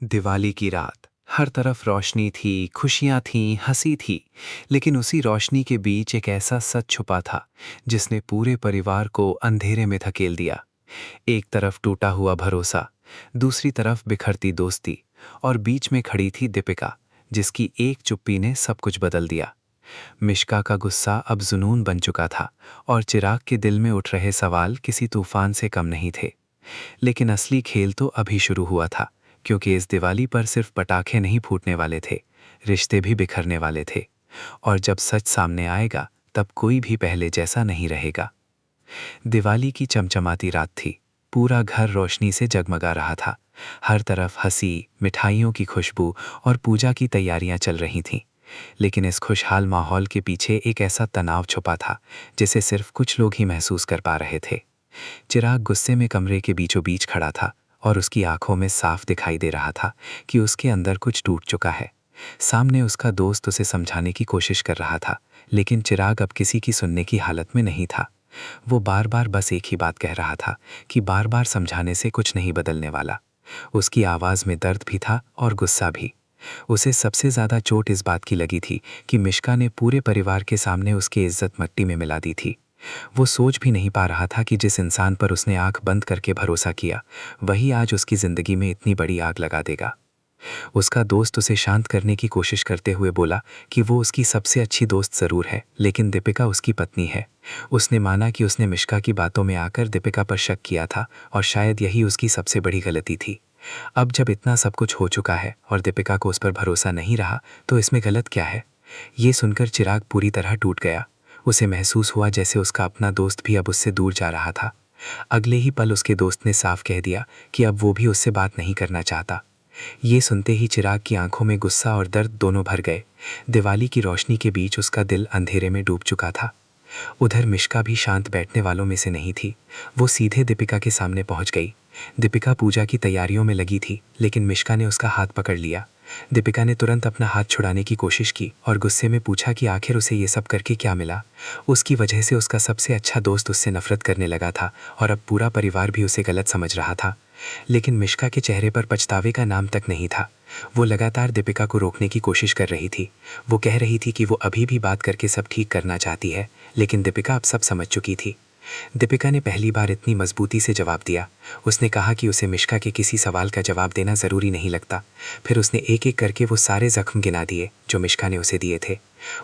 दिवाली की रात। हर तरफ रोशनी थी, खुशियां थीं, हंसी थी। लेकिन उसी रोशनी के बीच एक ऐसा सच छुपा था जिसने पूरे परिवार को अंधेरे में धकेल दिया। एक तरफ टूटा हुआ भरोसा, दूसरी तरफ बिखरती दोस्ती, और बीच में खड़ी थी दीपिका, जिसकी एक चुप्पी ने सब कुछ बदल दिया। मिश्का का गुस्सा अब जुनून बन चुका था, और चिराग के दिल में उठ रहे सवाल किसी तूफान से कम नहीं थे। लेकिन असली खेल तो अभी शुरू हुआ था, क्योंकि इस दिवाली पर सिर्फ पटाखे नहीं फूटने वाले थे, रिश्ते भी बिखरने वाले थे। और जब सच सामने आएगा, तब कोई भी पहले जैसा नहीं रहेगा। दिवाली की चमचमाती रात थी। पूरा घर रोशनी से जगमगा रहा था। हर तरफ हंसी, मिठाइयों की खुशबू और पूजा की तैयारियां चल रही थीं। लेकिन इस खुशहाल माहौल के पीछे एक ऐसा तनाव छुपा था जिसे सिर्फ कुछ लोग ही महसूस कर पा रहे थे। चिराग गुस्से में कमरे के बीचों बीच खड़ा था, और उसकी आंखों में साफ दिखाई दे रहा था कि उसके अंदर कुछ टूट चुका है। सामने उसका दोस्त उसे समझाने की कोशिश कर रहा था, लेकिन चिराग अब किसी की सुनने की हालत में नहीं था। वो बार बार बस एक ही बात कह रहा था कि बार बार समझाने से कुछ नहीं बदलने वाला। उसकी आवाज़ में दर्द भी था और गुस्सा भी। उसे सबसे ज़्यादा चोट इस बात की लगी थी कि मिश्का ने पूरे परिवार के सामने उसकी इज्जत मट्टी में मिला दी थी। वो सोच भी नहीं पा रहा था कि जिस इंसान पर उसने आंख बंद करके भरोसा किया, वही आज उसकी ज़िंदगी में इतनी बड़ी आग लगा देगा। उसका दोस्त उसे शांत करने की कोशिश करते हुए बोला कि वो उसकी सबसे अच्छी दोस्त ज़रूर है, लेकिन दीपिका उसकी पत्नी है। उसने माना कि उसने मिश्का की बातों में आकर दीपिका पर शक किया था, और शायद यही उसकी सबसे बड़ी गलती थी। अब जब इतना सब कुछ हो चुका है और दीपिका को उस पर भरोसा नहीं रहा, तो इसमें गलत क्या है? ये सुनकर चिराग पूरी तरह टूट गया। उसे महसूस हुआ जैसे उसका अपना दोस्त भी अब उससे दूर जा रहा था। अगले ही पल उसके दोस्त ने साफ कह दिया कि अब वो भी उससे बात नहीं करना चाहता। ये सुनते ही चिराग की आंखों में गुस्सा और दर्द दोनों भर गए। दिवाली की रोशनी के बीच उसका दिल अंधेरे में डूब चुका था। उधर मिश्का भी शांत बैठने वालों में से नहीं थी। वो सीधे दीपिका के सामने पहुंच गई। दीपिका पूजा की तैयारियों में लगी थी, लेकिन मिश्का ने उसका हाथ पकड़ लिया। दीपिका ने तुरंत अपना हाथ छुड़ाने की कोशिश की और गुस्से में पूछा कि आखिर उसे ये सब करके क्या मिला। उसकी वजह से उसका सबसे अच्छा दोस्त उससे नफरत करने लगा था, और अब पूरा परिवार भी उसे गलत समझ रहा था। लेकिन मिश्का के चेहरे पर पछतावे का नाम तक नहीं था। वो लगातार दीपिका को रोकने की कोशिश कर रही थी। वो कह रही थी कि वो अभी भी बात करके सब ठीक करना चाहती है, लेकिन दीपिका अब सब समझ चुकी थी। दीपिका ने पहली बार इतनी मजबूती से जवाब दिया। उसने कहा कि उसे मिश्का के किसी सवाल का जवाब देना ज़रूरी नहीं लगता। फिर उसने एक एक करके वो सारे ज़ख्म गिना दिए जो मिश्का ने उसे दिए थे।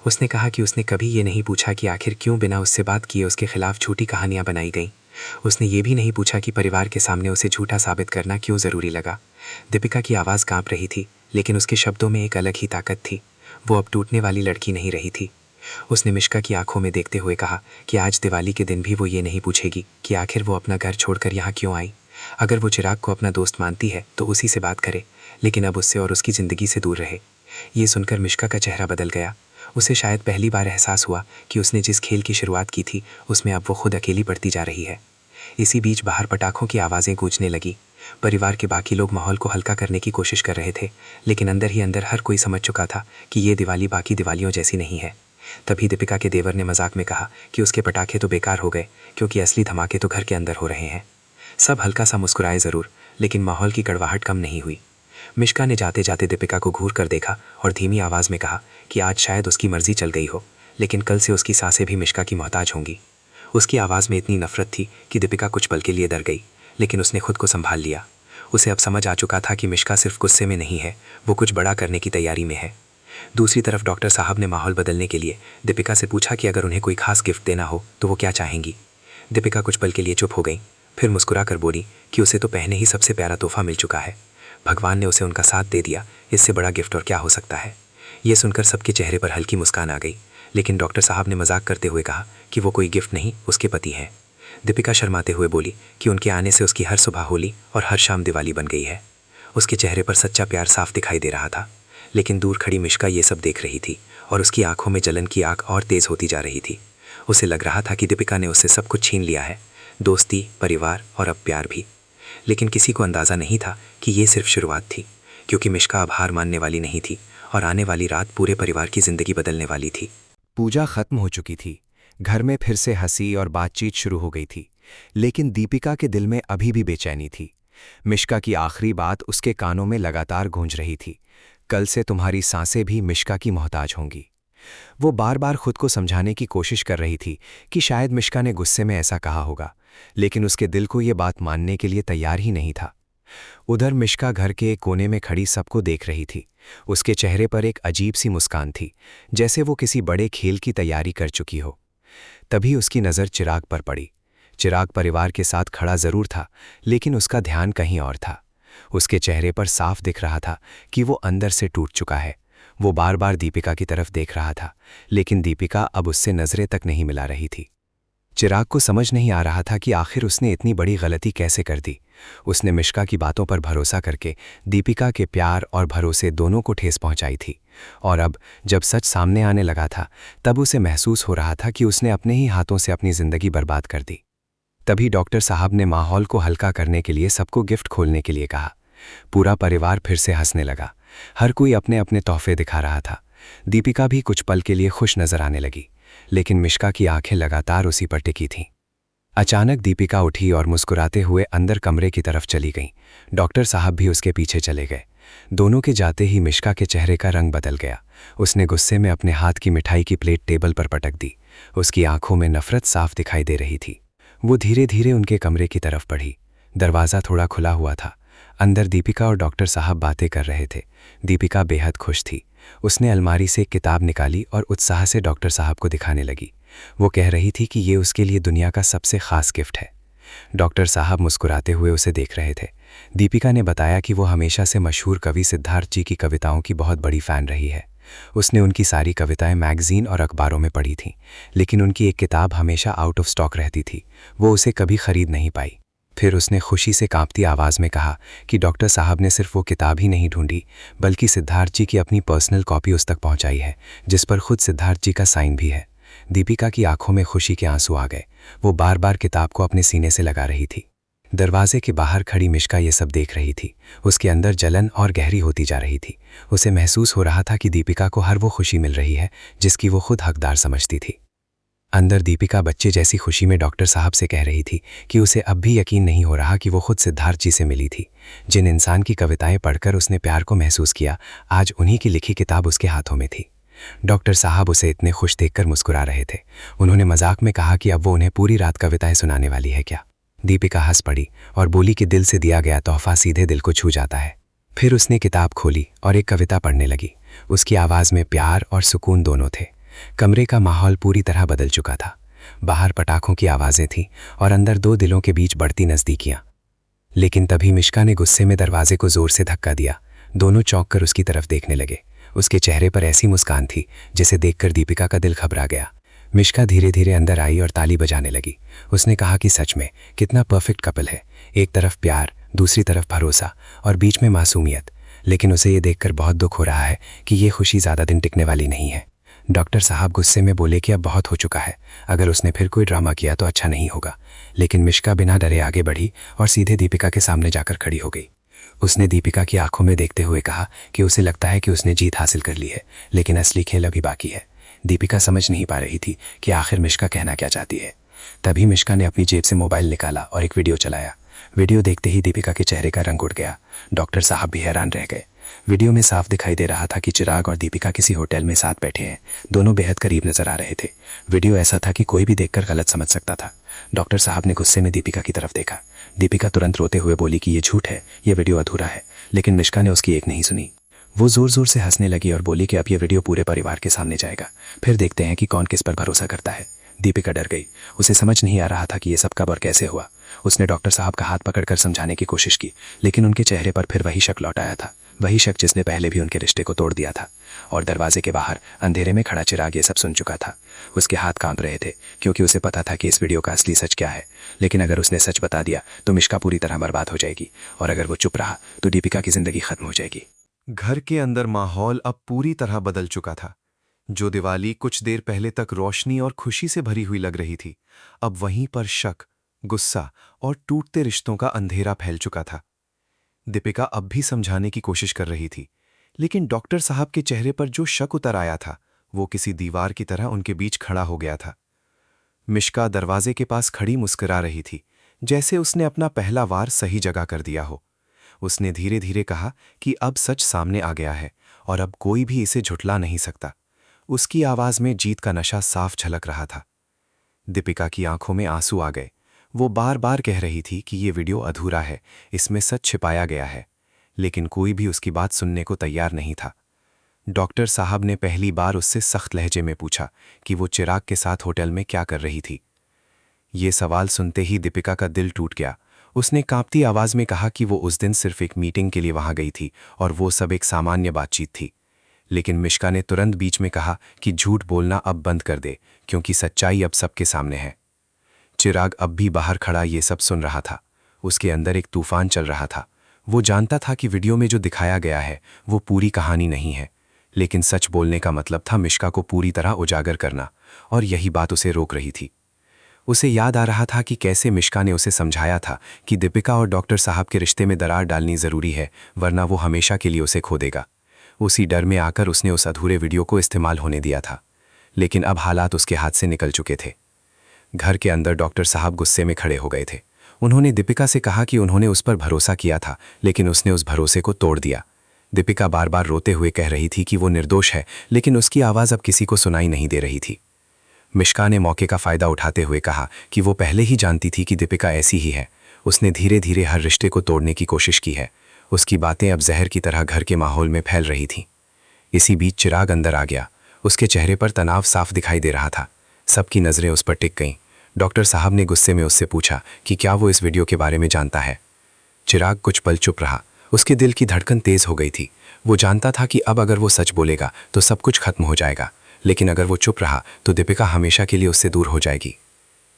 उसने कहा कि उसने कभी ये नहीं पूछा कि आखिर क्यों बिना उससे बात किए उसके खिलाफ झूठी कहानियां बनाई गईं। उसने ये भी नहीं पूछा कि परिवार के सामने उसे झूठा साबित करना क्यों ज़रूरी लगा। दीपिका की आवाज़ कांप रही थी, लेकिन उसके शब्दों में एक अलग ही ताकत थी। वो अब टूटने वाली लड़की नहीं रही थी। उसने मिश्का की आंखों में देखते हुए कहा कि आज दिवाली के दिन भी वो ये नहीं पूछेगी कि आखिर वो अपना घर छोड़कर यहाँ क्यों आई। अगर वो चिराग को अपना दोस्त मानती है तो उसी से बात करे, लेकिन अब उससे और उसकी ज़िंदगी से दूर रहे। ये सुनकर मिश्का का चेहरा बदल गया। उसे शायद पहली बार एहसास हुआ कि उसने जिस खेल की शुरुआत की थी, उसमें अब वो खुद अकेली पड़ती जा रही है। इसी बीच बाहर पटाखों की आवाज़ें गूंजने लगी। परिवार के बाकी लोग माहौल को हल्का करने की कोशिश कर रहे थे, लेकिन अंदर ही अंदर हर कोई समझ चुका था कि ये दिवाली बाकी दिवालियों जैसी नहीं है। तभी दीपिका के देवर ने मजाक में कहा कि उसके पटाखे तो बेकार हो गए, क्योंकि असली धमाके तो घर के अंदर हो रहे हैं। सब हल्का सा मुस्कुराए ज़रूर, लेकिन माहौल की कड़वाहट कम नहीं हुई। मिश्का ने जाते जाते दीपिका को घूर कर देखा और धीमी आवाज़ में कहा कि आज शायद उसकी मर्जी चल गई हो, लेकिन कल से उसकी सांसें भी मिश्का की मोहताज होंगी। उसकी आवाज़ में इतनी नफरत थी कि दीपिका कुछ पल के लिए डर गई, लेकिन उसने खुद को संभाल लिया। उसे अब समझ आ चुका था कि मिश्का सिर्फ गुस्से में नहीं है, वो कुछ बड़ा करने की तैयारी में है। दूसरी तरफ डॉक्टर साहब ने माहौल बदलने के लिए दीपिका से पूछा कि अगर उन्हें कोई खास गिफ्ट देना हो तो वो क्या चाहेंगी। दीपिका कुछ पल के लिए चुप हो गई, फिर मुस्कुरा कर बोली कि उसे तो पहले ही सबसे प्यारा तोहफा मिल चुका है। भगवान ने उसे उनका साथ दे दिया, इससे बड़ा गिफ्ट और क्या हो सकता है। ये सुनकर सबके चेहरे पर हल्की मुस्कान आ गई, लेकिन डॉक्टर साहब ने मजाक करते हुए कहा कि वो कोई गिफ्ट नहीं, उसके पति हैं। दीपिका शर्माते हुए बोली कि उनके आने से उसकी हर सुबह होली और हर शाम दिवाली बन गई है। उसके चेहरे पर सच्चा प्यार साफ दिखाई दे रहा था, लेकिन दूर खड़ी मिश्का ये सब देख रही थी, और उसकी आंखों में जलन की आग और तेज़ होती जा रही थी। उसे लग रहा था कि दीपिका ने उससे सब कुछ छीन लिया है, दोस्ती, परिवार और अब प्यार भी। लेकिन किसी को अंदाज़ा नहीं था कि ये सिर्फ शुरुआत थी, क्योंकि मिश्का अब हार मानने वाली नहीं थी, और आने वाली रात पूरे परिवार की ज़िंदगी बदलने वाली थी। पूजा खत्म हो चुकी थी। घर में फिर से हंसी और बातचीत शुरू हो गई थी, लेकिन दीपिका के दिल में अभी भी बेचैनी थी। मिश्का की आखिरी बात उसके कानों में लगातार गूंज रही थी। कल से तुम्हारी सांसें भी मिश्का की मोहताज होंगी। वो बार बार खुद को समझाने की कोशिश कर रही थी कि शायद मिश्का ने गुस्से में ऐसा कहा होगा, लेकिन उसके दिल को ये बात मानने के लिए तैयार ही नहीं था। उधर मिश्का घर के एक कोने में खड़ी सबको देख रही थी। उसके चेहरे पर एक अजीब सी मुस्कान थी, जैसे वो किसी बड़े खेल की तैयारी कर चुकी हो। तभी उसकी नज़र चिराग पर पड़ी। चिराग परिवार के साथ खड़ा जरूर था, लेकिन उसका ध्यान कहीं और था। उसके चेहरे पर साफ दिख रहा था कि वो अंदर से टूट चुका है। वो बार बार दीपिका की तरफ देख रहा था, लेकिन दीपिका अब उससे नजरें तक नहीं मिला रही थी। चिराग को समझ नहीं आ रहा था कि आखिर उसने इतनी बड़ी गलती कैसे कर दी। उसने मिश्का की बातों पर भरोसा करके दीपिका के प्यार और भरोसे दोनों को ठेस पहुंचाई थी, और अब जब सच सामने आने लगा था, तब उसे महसूस हो रहा था कि उसने अपने ही हाथों से अपनी जिंदगी बर्बाद कर दी। तभी डॉक्टर साहब ने माहौल को हल्का करने के लिए सबको गिफ्ट खोलने के लिए कहा। पूरा परिवार फिर से हंसने लगा। हर कोई अपने अपने तोहफे दिखा रहा था। दीपिका भी कुछ पल के लिए खुश नजर आने लगी, लेकिन मिश्का की आंखें लगातार उसी पर टिकी थीं। अचानक दीपिका उठी और मुस्कुराते हुए अंदर कमरे की तरफ चली गई। डॉक्टर साहब भी उसके पीछे चले गए। दोनों के जाते ही मिश्का के चेहरे का रंग बदल गया। उसने गुस्से में अपने हाथ की मिठाई की प्लेट टेबल पर पटक दी। उसकी आंखों में नफरत साफ दिखाई दे रही थी। वो धीरे धीरे उनके कमरे की तरफ बढ़ी। दरवाज़ा थोड़ा खुला हुआ था। अंदर दीपिका और डॉक्टर साहब बातें कर रहे थे। दीपिका बेहद खुश थी। उसने अलमारी से एक किताब निकाली और उत्साह से डॉक्टर साहब को दिखाने लगी। वो कह रही थी कि ये उसके लिए दुनिया का सबसे खास गिफ्ट है। डॉक्टर साहब मुस्कुराते हुए उसे देख रहे थे। दीपिका ने बताया कि वो हमेशा से मशहूर कवि सिद्धार्थ जी की कविताओं की बहुत बड़ी फ़ैन रही है। उसने उनकी सारी कविताएं मैगज़ीन और अखबारों में पढ़ी थीं, लेकिन उनकी एक किताब हमेशा आउट ऑफ स्टॉक रहती थी। वो उसे कभी खरीद नहीं पाई। फिर उसने खुशी से कांपती आवाज़ में कहा कि डॉक्टर साहब ने सिर्फ वो किताब ही नहीं ढूंढी, बल्कि सिद्धार्थ जी की अपनी पर्सनल कॉपी उस तक पहुंचाई है, जिस पर खुद सिद्धार्थ जी का साइन भी है। दीपिका की आंखों में खुशी के आंसू आ गए। वो बार बार किताब को अपने सीने से लगा रही थी। दरवाजे के बाहर खड़ी मिश्का ये सब देख रही थी। उसके अंदर जलन और गहरी होती जा रही थी। उसे महसूस हो रहा था कि दीपिका को हर वो खुशी मिल रही है जिसकी वो खुद हकदार समझती थी। अंदर दीपिका बच्चे जैसी खुशी में डॉक्टर साहब से कह रही थी कि उसे अब भी यकीन नहीं हो रहा कि वो खुद सिद्धार्थ जी से मिली थी। जिन इंसान की कविताएं पढ़कर उसने प्यार को महसूस किया, आज उन्हीं की लिखी किताब उसके हाथों में थी। डॉक्टर साहब उसे इतने खुश देखकर मुस्कुरा रहे थे। उन्होंने मजाक में कहा कि अब वो उन्हें पूरी रात कविताएं सुनाने वाली है क्या। दीपिका हंस पड़ी और बोली कि दिल से दिया गया तोहफा सीधे दिल को छू जाता है। फिर उसने किताब खोली और एक कविता पढ़ने लगी। उसकी आवाज़ में प्यार और सुकून दोनों थे। कमरे का माहौल पूरी तरह बदल चुका था। बाहर पटाखों की आवाज़ें थीं और अंदर दो दिलों के बीच बढ़ती नज़दीकियां। लेकिन तभी मिश्का ने गुस्से में दरवाजे को जोर से धक्का दिया। दोनों चौंक कर उसकी तरफ देखने लगे। उसके चेहरे पर ऐसी मुस्कान थी जिसे देखकर दीपिका का दिल घबरा गया। मिश्का धीरे धीरे अंदर आई और ताली बजाने लगी। उसने कहा कि सच में कितना परफेक्ट कपल है। एक तरफ प्यार, दूसरी तरफ भरोसा और बीच में मासूमियत। लेकिन उसे ये देखकर बहुत दुख हो रहा है कि ये खुशी ज़्यादा दिन टिकने वाली नहीं है। डॉक्टर साहब गुस्से में बोले कि अब बहुत हो चुका है। अगर उसने फिर कोई ड्रामा किया तो अच्छा नहीं होगा। लेकिन मिश्का बिना डरे आगे बढ़ी और सीधे दीपिका के सामने जाकर खड़ी हो गई। उसने दीपिका की आंखों में देखते हुए कहा कि उसे लगता है कि उसने जीत हासिल कर ली है, लेकिन असली खेल अभी बाकी है। दीपिका समझ नहीं पा रही थी कि आखिर मिश्का कहना क्या चाहती है। तभी मिश्का ने अपनी जेब से मोबाइल निकाला और एक वीडियो चलाया। वीडियो देखते ही दीपिका के चेहरे का रंग उड़ गया। डॉक्टर साहब भी हैरान रह गए। वीडियो में साफ दिखाई दे रहा था कि चिराग और दीपिका किसी होटल में साथ बैठे हैं। दोनों बेहद करीब नजर आ रहे थे। वीडियो ऐसा था कि कोई भी देखकर गलत समझ सकता था। डॉक्टर साहब ने गुस्से में दीपिका की तरफ देखा। दीपिका तुरंत रोते हुए बोली कि ये झूठ है, ये वीडियो अधूरा है। लेकिन मिश्का ने उसकी एक नहीं सुनी। वो जोर जोर से हंसने लगी और बोली कि अब ये वीडियो पूरे परिवार के सामने जाएगा, फिर देखते हैं कि कौन किस पर भरोसा करता है। दीपिका डर गई। उसे समझ नहीं आ रहा था कि ये सब कब और कैसे हुआ। उसने डॉक्टर साहब का हाथ पकड़कर समझाने की कोशिश की, लेकिन उनके चेहरे पर फिर वही शक लौट आया था। वही शक जिसने पहले भी उनके रिश्ते को तोड़ दिया था। और दरवाजे के बाहर अंधेरे में खड़ा चिराग ये सब सुन चुका था। उसके हाथ कांप रहे थे, क्योंकि उसे पता था कि इस वीडियो का असली सच क्या है। लेकिन अगर उसने सच बता दिया तो मिश्का पूरी तरह बर्बाद हो जाएगी, और अगर वो चुप रहा तो दीपिका की जिंदगी खत्म हो जाएगी। घर के अंदर माहौल अब पूरी तरह बदल चुका था। जो दिवाली कुछ देर पहले तक रोशनी और खुशी से भरी हुई लग रही थी, अब वहीं पर शक, गुस्सा और टूटते रिश्तों का अंधेरा फैल चुका था। दीपिका अब भी समझाने की कोशिश कर रही थी, लेकिन डॉक्टर साहब के चेहरे पर जो शक उतर आया था, वो किसी दीवार की तरह उनके बीच खड़ा हो गया था। मिश्का दरवाजे के पास खड़ी मुस्कुरा रही थी, जैसे उसने अपना पहला वार सही जगह कर दिया हो। उसने धीरे धीरे कहा कि अब सच सामने आ गया है और अब कोई भी इसे झुठला नहीं सकता। उसकी आवाज में जीत का नशा साफ झलक रहा था। दीपिका की आंखों में आंसू आ गए। वो बार बार कह रही थी कि ये वीडियो अधूरा है, इसमें सच छिपाया गया है, लेकिन कोई भी उसकी बात सुनने को तैयार नहीं था। डॉक्टर साहब ने पहली बार उससे सख्त लहजे में पूछा कि वो चिराग के साथ होटल में क्या कर रही थी। ये सवाल सुनते ही दीपिका का दिल टूट गया। उसने कांपती आवाज में कहा कि वो उस दिन सिर्फ एक मीटिंग के लिए वहां गई थी और वो सब एक सामान्य बातचीत थी। लेकिन मिश्का ने तुरंत बीच में कहा कि झूठ बोलना अब बंद कर दे, क्योंकि सच्चाई अब सबके सामने है। चिराग अब भी बाहर खड़ा ये सब सुन रहा था। उसके अंदर एक तूफान चल रहा था। वो जानता था कि वीडियो में जो दिखाया गया है वो पूरी कहानी नहीं है, लेकिन सच बोलने का मतलब था मिश्का को पूरी तरह उजागर करना, और यही बात उसे रोक रही थी। उसे याद आ रहा था कि कैसे मिश्का ने उसे समझाया था कि दीपिका और डॉक्टर साहब के रिश्ते में दरार डालनी ज़रूरी है, वरना वो हमेशा के लिए उसे खो देगा। उसी डर में आकर उसने उस अधूरे वीडियो को इस्तेमाल होने दिया था, लेकिन अब हालात उसके हाथ से निकल चुके थे। घर के अंदर डॉक्टर साहब गुस्से में खड़े हो गए थे। उन्होंने दीपिका से कहा कि उन्होंने उस पर भरोसा किया था, लेकिन उसने उस भरोसे को तोड़ दिया। दीपिका बार बार रोते हुए कह रही थी कि वो निर्दोष है, लेकिन उसकी आवाज़ अब किसी को सुनाई नहीं दे रही थी। मिश्का ने मौके का फ़ायदा उठाते हुए कहा कि वो पहले ही जानती थी कि दीपिका ऐसी ही है। उसने धीरे धीरे हर रिश्ते को तोड़ने की कोशिश की है। उसकी बातें अब जहर की तरह घर के माहौल में फैल रही थीं। इसी बीच चिराग अंदर आ गया। उसके चेहरे पर तनाव साफ दिखाई दे रहा था। सबकी नज़रें उस पर टिक गईं। डॉक्टर साहब ने गुस्से में उससे पूछा कि क्या वो इस वीडियो के बारे में जानता है। चिराग कुछ पल चुप रहा। उसके दिल की धड़कन तेज़ हो गई थी। वो जानता था कि अब अगर वो सच बोलेगा तो सब कुछ खत्म हो जाएगा, लेकिन अगर वो चुप रहा तो दीपिका हमेशा के लिए उससे दूर हो जाएगी।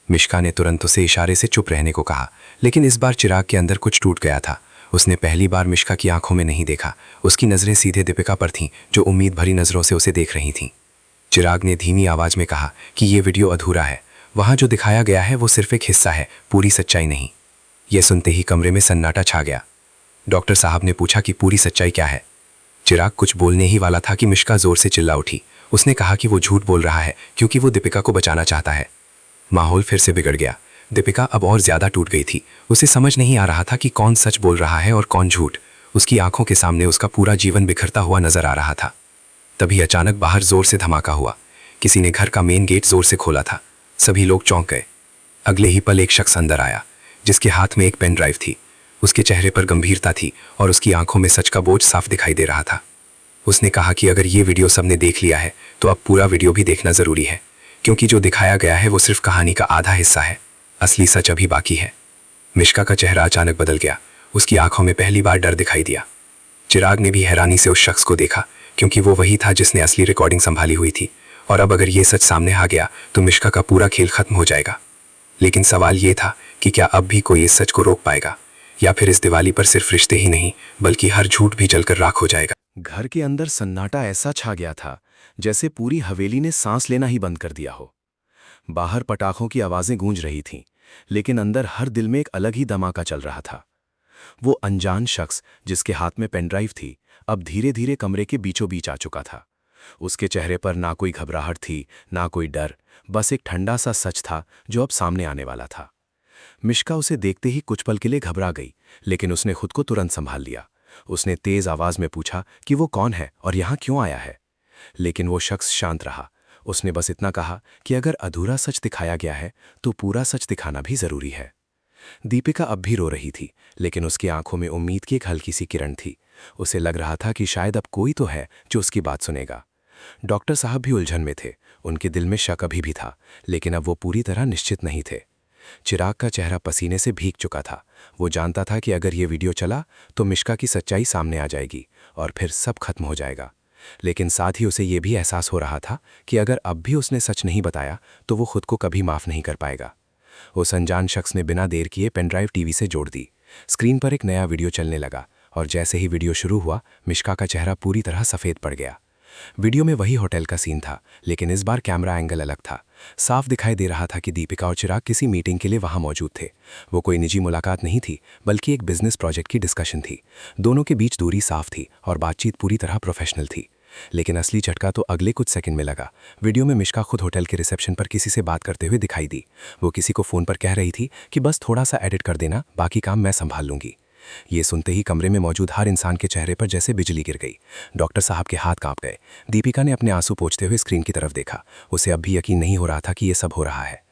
मिश्का ने तुरंत उसे इशारे से चुप रहने को कहा, लेकिन इस बार चिराग के अंदर कुछ टूट गया था। उसने पहली बार मिश्का की आंखों में नहीं देखा। उसकी नज़रें सीधे दीपिका पर थीं, जो उम्मीद भरी नज़रों से उसे देख रही थीं। चिराग ने धीमी आवाज़ में कहा कि ये वीडियो अधूरा है। वहाँ जो दिखाया गया है वो सिर्फ एक हिस्सा है, पूरी सच्चाई नहीं। यह सुनते ही कमरे में सन्नाटा छा गया। डॉक्टर साहब ने पूछा कि पूरी सच्चाई क्या है। चिराग कुछ बोलने ही वाला था कि मिश्का जोर से चिल्ला उठी। उसने कहा कि वो झूठ बोल रहा है क्योंकि वो दीपिका को बचाना चाहता है। माहौल फिर से बिगड़ गया। दीपिका अब और ज्यादा टूट गई थी। उसे समझ नहीं आ रहा था कि कौन सच बोल रहा है और कौन झूठ। उसकी आंखों के सामने उसका पूरा जीवन बिखरता हुआ नजर आ रहा था। तभी अचानक बाहर जोर से धमाका हुआ। किसी ने घर का मेन गेट जोर से खोला था। सभी लोग चौंक गए। अगले ही पल एक शख्स अंदर आया, जिसके हाथ में एक पेन ड्राइव थी। उसके चेहरे पर गंभीरता थी और उसकी आंखों में सच का बोझ साफ दिखाई दे रहा था। उसने कहा कि अगर ये वीडियो सबने देख लिया है तो अब पूरा वीडियो भी देखना जरूरी है, क्योंकि जो दिखाया गया है वो सिर्फ कहानी का आधा हिस्सा है। असली सच अभी बाकी है। मिश्का का चेहरा अचानक बदल गया। उसकी आंखों में पहली बार डर दिखाई दिया। चिराग ने भी हैरानी से उस शख्स को देखा, क्योंकि वो वही था जिसने असली रिकॉर्डिंग संभाली हुई थी। और अब अगर ये सच सामने आ गया तो मिश्का का पूरा खेल खत्म हो जाएगा। लेकिन सवाल ये था कि क्या अब भी कोई इस सच को रोक पाएगा, या फिर इस दिवाली पर सिर्फ रिश्ते ही नहीं बल्कि हर झूठ भी जलकर राख हो जाएगा। घर के अंदर सन्नाटा ऐसा छा गया था जैसे पूरी हवेली ने सांस लेना ही बंद कर दिया हो। बाहर पटाखों की आवाजें गूंज रही थीं, लेकिन अंदर हर दिल में एक अलग ही धमाका चल रहा था। वो अनजान शख्स जिसके हाथ में पेनड्राइव थी, अब धीरे धीरे कमरे के बीचों बीच आ चुका था। उसके चेहरे पर ना कोई घबराहट थी, ना कोई डर, बस एक ठंडा सा सच था जो अब सामने आने वाला था। मिश्का उसे देखते ही कुछ पल के लिए घबरा गई, लेकिन उसने खुद को तुरंत संभाल लिया। उसने तेज आवाज में पूछा कि वो कौन है और यहां क्यों आया है। लेकिन वो शख्स शांत रहा। उसने बस इतना कहा कि अगर अधूरा सच दिखाया गया है तो पूरा सच दिखाना भी जरूरी है। दीपिका अब भी रो रही थी, लेकिन उसकी आंखों में उम्मीद की एक हल्की सी किरण थी। उसे लग रहा था कि शायद अब कोई तो है जो उसकी बात सुनेगा। डॉक्टर साहब भी उलझन में थे। उनके दिल में शक अभी भी था, लेकिन अब वो पूरी तरह निश्चित नहीं थे। चिराग का चेहरा पसीने से भीग चुका था। वो जानता था कि अगर ये वीडियो चला तो मिश्का की सच्चाई सामने आ जाएगी और फिर सब खत्म हो जाएगा। लेकिन साथ ही उसे ये भी एहसास हो रहा था कि अगर अब भी उसने सच नहीं बताया तो वो खुद को कभी माफ नहीं कर पाएगा। उस अनजान शख्स ने बिना देर किए पेनड्राइव टीवी से जोड़ दी। स्क्रीन पर एक नया वीडियो चलने लगा और जैसे ही वीडियो शुरू हुआ, मिश्का का चेहरा पूरी तरह सफ़ेद पड़ गया। वीडियो में वही होटल का सीन था, लेकिन इस बार कैमरा एंगल अलग था। साफ दिखाई दे रहा था कि दीपिका और चिराग किसी मीटिंग के लिए वहां मौजूद थे। वो कोई निजी मुलाकात नहीं थी, बल्कि एक बिजनेस प्रोजेक्ट की डिस्कशन थी। दोनों के बीच दूरी साफ थी और बातचीत पूरी तरह प्रोफेशनल थी। लेकिन असली झटका तो अगले कुछ सेकंड में लगा। वीडियो में मिश्का खुद होटल के रिसेप्शन पर किसी से बात करते हुए दिखाई दी। वो किसी को फ़ोन पर कह रही थी कि बस थोड़ा सा एडिट कर देना, बाकी काम मैं संभाल लूँगी। ये सुनते ही कमरे में मौजूद हर इंसान के चेहरे पर जैसे बिजली गिर गई। डॉक्टर साहब के हाथ कांप गए। दीपिका ने अपने आंसू पोंछते हुए स्क्रीन की तरफ देखा। उसे अब भी यकीन नहीं हो रहा था कि ये सब हो रहा है।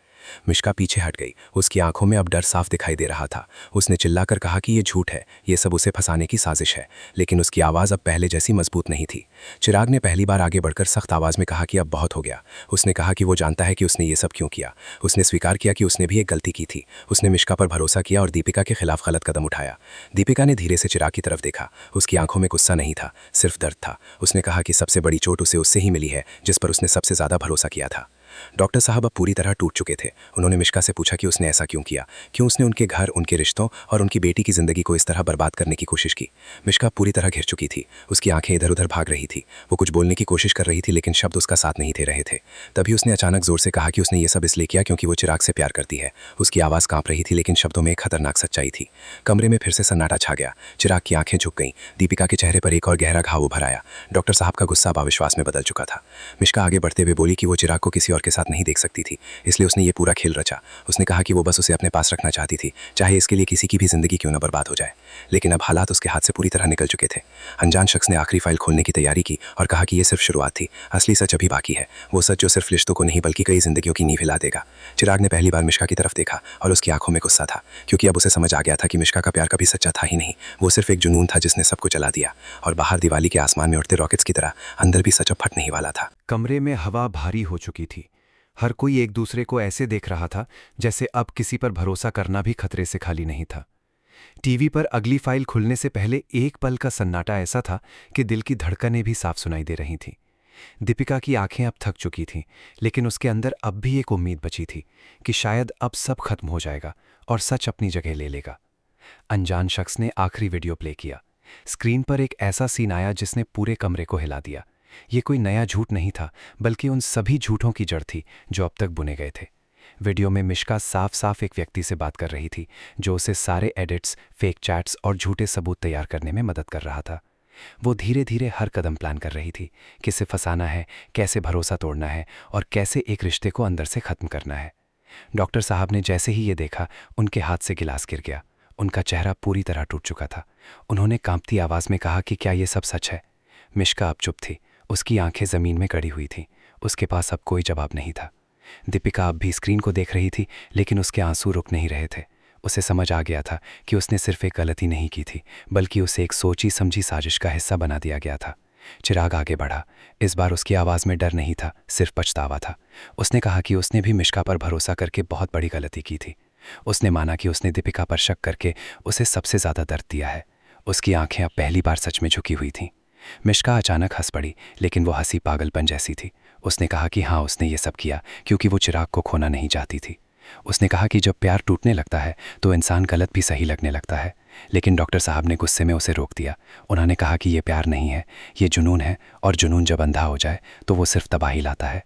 मिश्का पीछे हट गई। उसकी आंखों में अब डर साफ दिखाई दे रहा था। उसने चिल्लाकर कहा कि ये झूठ है, ये सब उसे फंसाने की साजिश है, लेकिन उसकी आवाज़ अब पहले जैसी मजबूत नहीं थी। चिराग ने पहली बार आगे बढ़कर सख्त आवाज़ में कहा कि अब बहुत हो गया। उसने कहा कि वो जानता है कि उसने ये सब क्यों किया। उसने स्वीकार किया कि उसने भी एक गलती की थी। उसने मिश्का पर भरोसा किया और दीपिका के खिलाफ गलत कदम उठाया। दीपिका ने धीरे से चिराग की तरफ देखा। उसकी आंखों में गुस्सा नहीं था, सिर्फ दर्द था। उसने कहा कि सबसे बड़ी चोट उसे उससे ही मिली है जिस पर उसने सबसे ज़्यादा भरोसा किया था। डॉक्टर साहब अब पूरी तरह टूट चुके थे। उन्होंने मिश्का से पूछा कि उसने ऐसा क्यों किया, क्यों उसने उनके घर, उनके रिश्तों और उनकी बेटी की ज़िंदगी को इस तरह बर्बाद करने की कोशिश की। मिश्का पूरी तरह घिर चुकी थी। उसकी आंखें इधर उधर भाग रही थी। वो कुछ बोलने की कोशिश कर रही थी, लेकिन शब्द उसका साथ नहीं दे रहे थे। तभी उसने अचानक जोर से कहा कि उसने ये सब इसलिए किया क्योंकि वो चिराग से प्यार करती है। उसकी आवाज़ कांप रही थी, लेकिन शब्दों में एक खतरनाक सच्चाई थी। कमरे में फिर से सन्नाटा छा गया। चिराग की आंखें झुक गईं। दीपिका के चेहरे पर एक और गहरा घाव उभर आया। डॉक्टर साहब का गुस्सा अब अविश्वास में बदल चुका था। मिश्का आगे बढ़ते हुए बोली कि वो चिराग को किसी और के साथ नहीं देख सकती थी, इसलिए उसने ये पूरा खेल रचा। उसने कहा कि वो बस उसे अपने पास रखना चाहती थी, चाहे इसके लिए किसी की भी जिंदगी क्यों न बर्बाद हो जाए। लेकिन अब हालात उसके हाथ से पूरी तरह निकल चुके थे। अनजान शख्स ने आखिरी फाइल खोलने की तैयारी की और कहा कि ये सिर्फ शुरुआत थी, असली सच अभी बाकी है। वो सच जो सिर्फ रिश्तों को नहीं बल्कि कई जिंदगियों की नींव हिला देगा। चिराग ने पहली बार मिश्का की तरफ देखा और उसकी आंखों में गुस्सा था, क्योंकि अब उसे समझ आ गया था कि मिश्का का प्यार कभी सच्चा था ही नहीं। वो सिर्फ एक जुनून था जिसने सबको जला दिया। और बाहर दिवाली के आसमान में उड़ते रॉकेट्स की तरह अंदर भी सच अब फट नहीं वाला था। कमरे में हवा भारी हो चुकी थी। हर कोई एक दूसरे को ऐसे देख रहा था जैसे अब किसी पर भरोसा करना भी खतरे से खाली नहीं था। टीवी पर अगली फाइल खुलने से पहले एक पल का सन्नाटा ऐसा था कि दिल की धड़कनें भी साफ सुनाई दे रही थीं। दीपिका की आंखें अब थक चुकी थीं, लेकिन उसके अंदर अब भी एक उम्मीद बची थी कि शायद अब सब खत्म हो जाएगा और सच अपनी जगह ले लेगा। अनजान शख्स ने आखिरी वीडियो प्ले किया। स्क्रीन पर एक ऐसा सीन आया जिसने पूरे कमरे को हिला दिया। ये कोई नया झूठ नहीं था, बल्कि उन सभी झूठों की जड़ थी जो अब तक बुने गए थे। वीडियो में मिश्का साफ साफ एक व्यक्ति से बात कर रही थी जो उसे सारे एडिट्स, फेक चैट्स और झूठे सबूत तैयार करने में मदद कर रहा था। वो धीरे धीरे हर कदम प्लान कर रही थी, किसे फंसाना है, कैसे भरोसा तोड़ना है और कैसे एक रिश्ते को अंदर से खत्म करना है। डॉक्टर साहब ने जैसे ही ये देखा, उनके हाथ से गिलास गिर गया। उनका चेहरा पूरी तरह टूट चुका था। उन्होंने कांपती आवाज़ में कहा कि क्या ये सब सच है। मिश्का अब चुप थी। उसकी आंखें ज़मीन में गड़ी हुई थीं। उसके पास अब कोई जवाब नहीं था। दीपिका अब भी स्क्रीन को देख रही थी, लेकिन उसके आंसू रुक नहीं रहे थे। उसे समझ आ गया था कि उसने सिर्फ एक गलती नहीं की थी, बल्कि उसे एक सोची समझी साजिश का हिस्सा बना दिया गया था। चिराग आगे बढ़ा। इस बार उसकी आवाज़ में डर नहीं था, सिर्फ पछतावा था। उसने कहा कि उसने भी मिश्का पर भरोसा करके बहुत बड़ी गलती की थी। उसने माना कि उसने दीपिका पर शक करके उसे सबसे ज़्यादा दर्द दिया है। उसकी आंखें अब पहली बार सच में झुकी हुई थीं। मिश्का अचानक हंस पड़ी, लेकिन वो हंसी पागलपन जैसी थी। उसने कहा कि हाँ, उसने ये सब किया क्योंकि वो चिराग को खोना नहीं चाहती थी। उसने कहा कि जब प्यार टूटने लगता है तो इंसान गलत भी सही लगने लगता है। लेकिन डॉक्टर साहब ने गुस्से में उसे रोक दिया। उन्होंने कहा कि ये प्यार नहीं है, ये जुनून है, और जुनून जब अंधा हो जाए तो वो सिर्फ तबाही लाता है।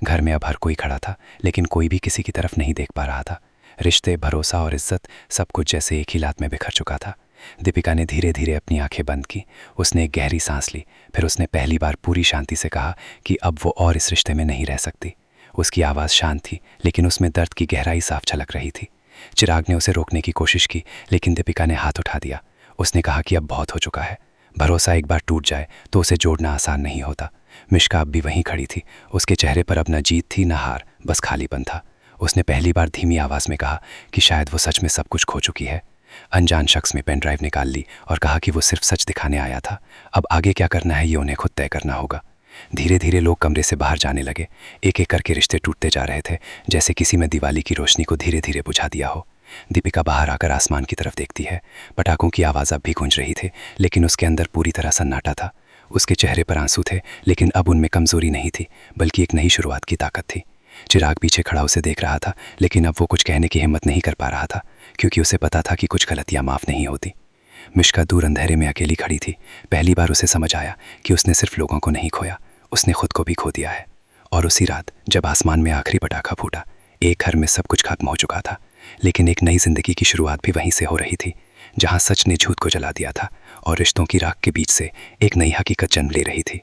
घर में अब हर कोई खड़ा था, लेकिन कोई भी किसी की तरफ नहीं देख पा रहा था। रिश्ते, भरोसा और इज्जत सब कुछ जैसे एक ही लात में बिखर चुका था। दीपिका ने धीरे धीरे अपनी आंखें बंद की। उसने एक गहरी सांस ली। फिर उसने पहली बार पूरी शांति से कहा कि अब वो और इस रिश्ते में नहीं रह सकती। उसकी आवाज़ शांत थी, लेकिन उसमें दर्द की गहराई साफ झलक रही थी। चिराग ने उसे रोकने की कोशिश की, लेकिन दीपिका ने हाथ उठा दिया। उसने कहा कि अब बहुत हो चुका है। भरोसा एक बार टूट जाए तो उसे जोड़ना आसान नहीं होता। मिश्का अब भी वहीं खड़ी थी। उसके चेहरे पर अब न जीत थी न हार, बस खालीपन था। उसने पहली बार धीमी आवाज़ में कहा कि शायद वो सच में सब कुछ खो चुकी है। अनजान शख्स में पेन ड्राइव निकाल ली और कहा कि वो सिर्फ सच दिखाने आया था। अब आगे क्या करना है ये उन्हें खुद तय करना होगा। धीरे धीरे लोग कमरे से बाहर जाने लगे। एक एक करके रिश्ते टूटते जा रहे थे, जैसे किसी में दिवाली की रोशनी को धीरे धीरे बुझा दिया हो। दीपिका बाहर आकर आसमान की तरफ देखती है। पटाखों की आवाज़ अब भी गूंज रही थी, लेकिन उसके अंदर पूरी तरह सन्नाटा था। उसके चेहरे पर आंसू थे, लेकिन अब उनमें कमजोरी नहीं थी, बल्कि एक नई शुरुआत की ताकत थी। चिराग पीछे खड़ा उसे देख रहा था, लेकिन अब वो कुछ कहने की हिम्मत नहीं कर पा रहा था, क्योंकि उसे पता था कि कुछ गलतियां माफ़ नहीं होती। मिश्का दूर अंधेरे में अकेली खड़ी थी। पहली बार उसे समझ आया कि उसने सिर्फ लोगों को नहीं खोया, उसने खुद को भी खो दिया है। और उसी रात जब आसमान में आखिरी पटाखा फूटा, एक घर में सब कुछ खत्म हो चुका था, लेकिन एक नई जिंदगी की शुरुआत भी वहीं से हो रही थी, जहां सच ने झूठ को जला दिया था और रिश्तों की राख के बीच से एक नई हकीकत जन्म ले रही थी।